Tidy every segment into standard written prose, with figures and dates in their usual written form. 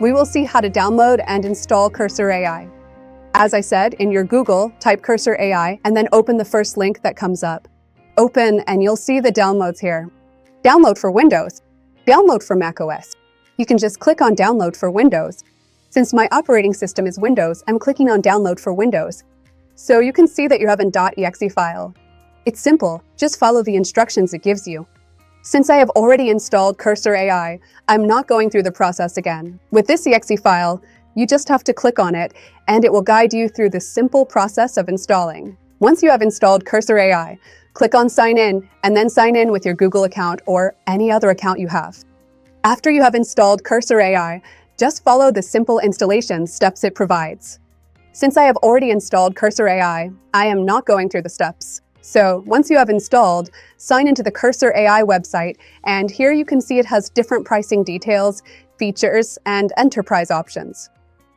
we will see how to download and install Cursor AI. As I said, in your Google, type Cursor AI and then open the first link that comes up. Open and you'll see the downloads here. Download for Windows. Download for macOS. You can just click on Download for Windows. Since my operating system is Windows, I'm clicking on Download for Windows. So you can see that you have an .exe file. It's simple, just follow the instructions it gives you. Since I have already installed Cursor AI, I'm not going through the process again. With this exe file, you just have to click on it, and it will guide you through the simple process of installing. Once you have installed Cursor AI, click on Sign In, and then sign in with your Google account or any other account you have. After you have installed Cursor AI, just follow the simple installation steps it provides. Since I have already installed Cursor AI, I am not going through the steps. So once you have installed, sign into the Cursor AI website, and here you can see it has different pricing details, features, and enterprise options.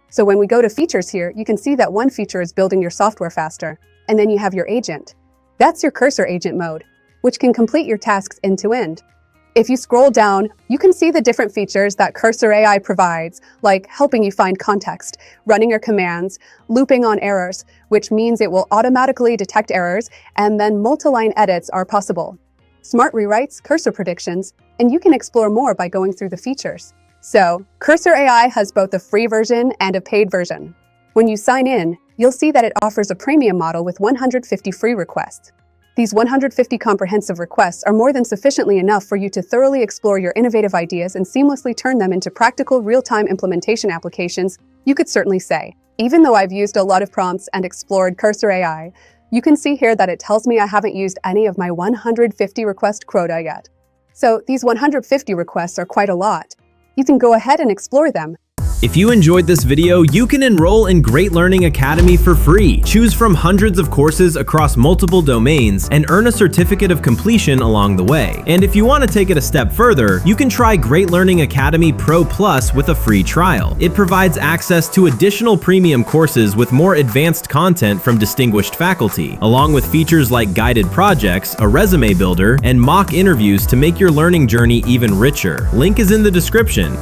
So when we go to features here, you can see that one feature is building your software faster, and then you have your agent. That's your Cursor agent mode, which can complete your tasks end to end. If you scroll down, you can see the different features that Cursor AI provides, like helping you find context, running your commands, looping on errors, which means it will automatically detect errors, and then multi-line edits are possible. Smart rewrites, cursor predictions, and you can explore more by going through the features. So, Cursor AI has both a free version and a paid version. When you sign in, you'll see that it offers a premium model with 150 free requests. These 150 comprehensive requests are more than sufficiently enough for you to thoroughly explore your innovative ideas and seamlessly turn them into practical, real-time implementation applications, you could certainly say. Even though I've used a lot of prompts and explored Cursor AI, you can see here that it tells me I haven't used any of my 150 request quota yet. So these 150 requests are quite a lot. You can go ahead and explore them. If you enjoyed this video, you can enroll in Great Learning Academy for free. Choose from hundreds of courses across multiple domains and earn a certificate of completion along the way. And if you want to take it a step further, you can try Great Learning Academy Pro Plus with a free trial. It provides access to additional premium courses with more advanced content from distinguished faculty, along with features like guided projects, a resume builder, and mock interviews to make your learning journey even richer. Link is in the description.